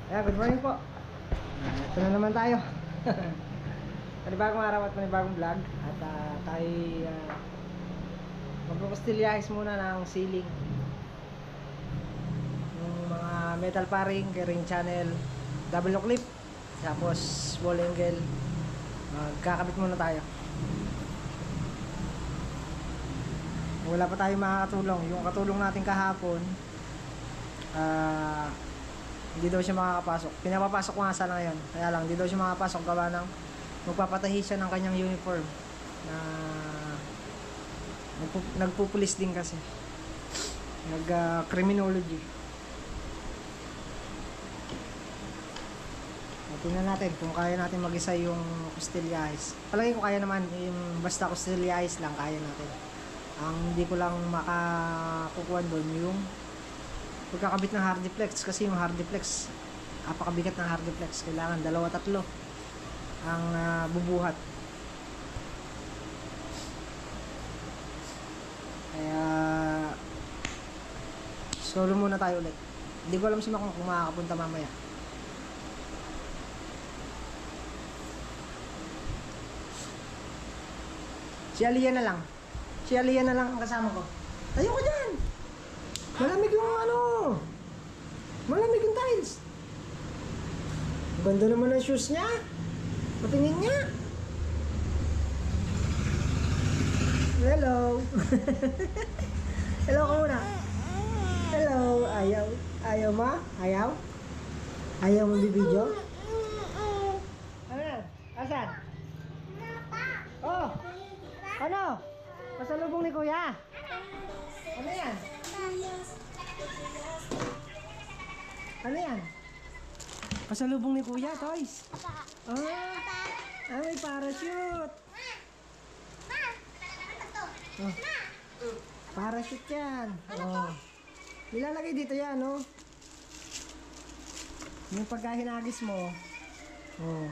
Yeah, good morning po. Ito na naman tayo. Panibagong araw at panibagong vlog. At tayo magpapastilyahes muna ng ceiling. Yung mga metal paring, ring channel, double clip, tapos wall angle. Magkakabit muna tayo. Wala pa tayo makakatulong. Yung katulong natin kahapon, hindi daw siya makakapasok. Pinapapasok ko nga sana ngayon. Kaya lang, hindi daw siya makakapasok gawa ng magpapatahi siya ng kanyang uniform na nagpupulis din kasi. Criminology. Tingnan natin kung kaya natin mag-isa yung kustilyahes. Palagi ko kaya naman, yung basta kustilyahes lang kaya natin. Ang hindi ko lang makakukuha doon yung pagkakabit ng hardiplex, kasi yung hardiplex napakabigat ng hardiplex, kailangan 2-3 ang bubuhat. Kaya solo muna tayo ulit. Hindi ko alam si Makong kung makakapunta mamaya. Si Aliyah na lang ang kasama ko. Tayo ko dyan! Malamig yung malamig yung tiles. Ganda naman ang shoes niya. Patingin niya. Hello. Hello ka muna. Hello. Ayaw mo? Ayaw mo bibidyo? Ano yan? Asan? Oh! Ano? Pasalubong ni Kuya. Ano yan? Ano yan? Pasalubong ni Kuya, toys. May parachute. Oh. Parachute yan. Oh. Nilalagay dito yan, no? Yung pagkahinagis mo. Oh.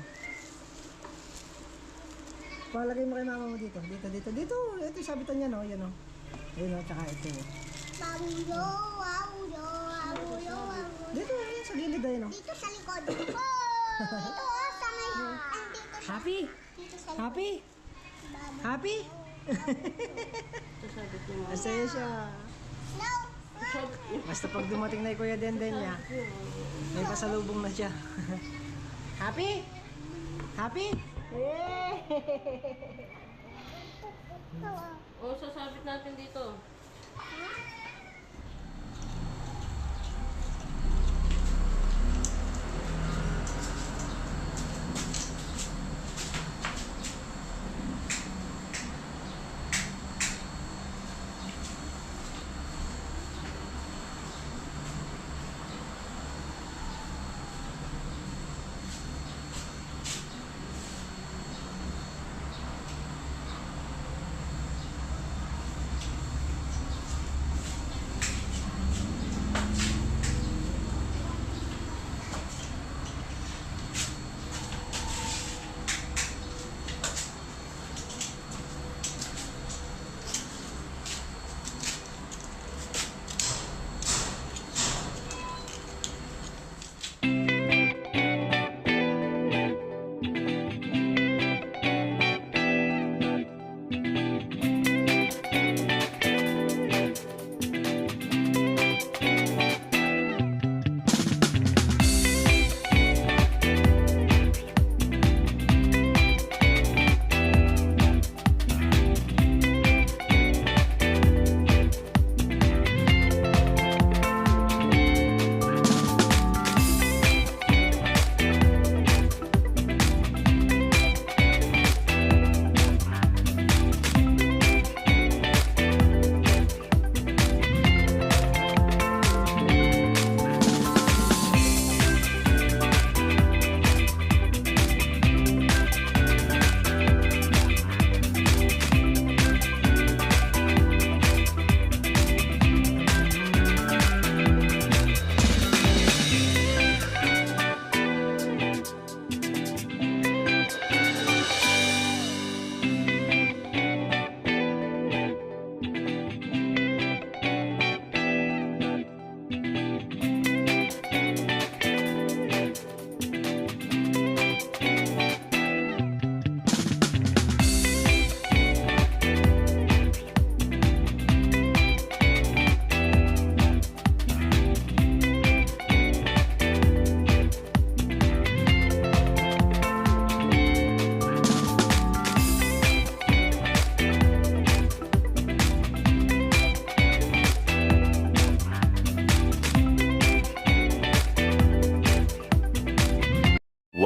Palagay mo kay mama mo dito. Dito. Ito yung sabitan niya, no? Yan, no? Ayun, no? Tsaka ito. Dito, yan, sa gilid ayun, no? Dito sa likod. Dito, sa ngayon. Happy? Happy? Happy? Masaya siya. No. Basta pag dumating na yung Kuya Denden niya, may pasalubong na siya. Happy? Happy? O, sasabit natin dito.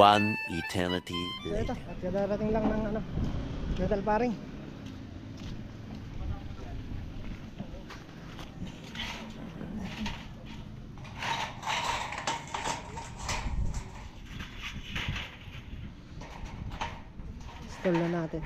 One eternity So later. ito, at kadarating lang ng ano, metal paring. Install na natin.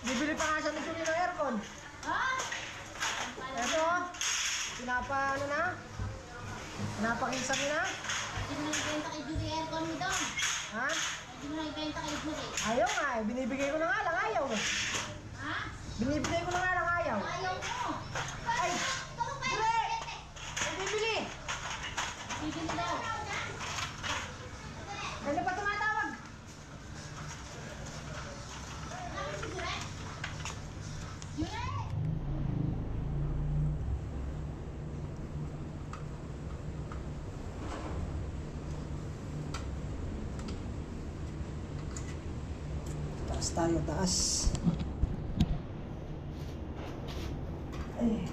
Bibili pa nga siya ng ng aircon. Ha? Eto, ano na? Pinapakisan mo na? Hindi mo nagbenta kay Julie aircon mo doon. Ha? Hindi mo nagbenta kay Julie. Ayaw nga eh, binibigay ko na nga lang, ayaw eh. Ha? Binibigay ko na nga lang, ayaw. Ayaw mo. Ay! Dure! Ay, bibili! Bibili daw. Ano pa tumatawag? Bakit si Julie? Julie! Taas tayo, taas. Ay.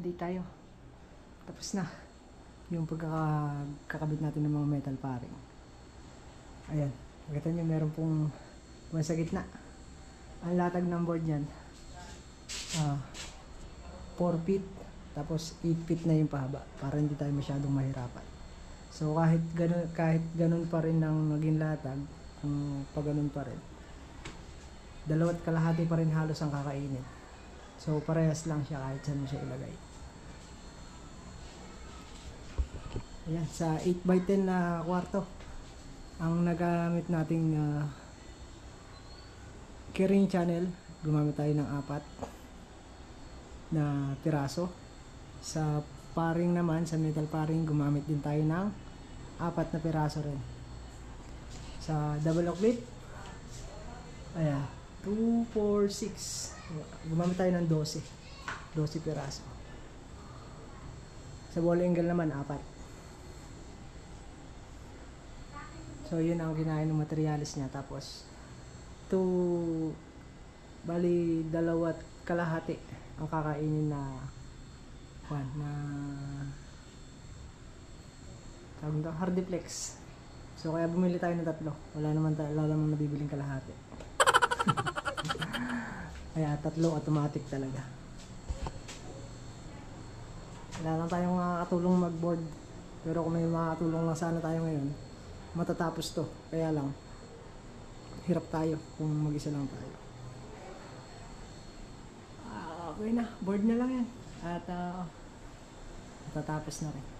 update tayo. Tapos na yung pagkakabit natin ng mga metal paring. Ayan, makita nyo meron pong buwan sa gitna. Ang latag ng board yan 4 feet, tapos 8 feet na yung pahaba para hindi tayo masyadong mahirapan. So kahit ganun pa rin ang naging latag, kung pag ganun pa rin, 2.5 pa rin halos ang kakainin. So parehas lang siya kahit saan mo siya ilagay. Ayan, sa 8x10 na kwarto ang nagamit nating carrying channel. Gumamit tayo ng 4 na piraso. Sa paring naman, sa metal paring, gumamit din tayo ng 4 na piraso rin. Sa double lock clip, ayan, 2, 4, 6. Gumamit tayo ng 12 piraso. Sa ball angle naman, 4. So yun ang kinain ng materialis niya. Tapos bali 2.5 ang kakainin na hardiplex. So kaya bumili tayo ng 3. Wala naman nabibiling kalahati. Kaya 3 automatic talaga. Wala lang tayong makakatulong mag-board. Pero kung may makakatulong lang sana tayo ngayon, matatapos to. Kaya lang hirap tayo kung mag-isa lang tayo. Okay na, board na lang yan. At matatapos na rin.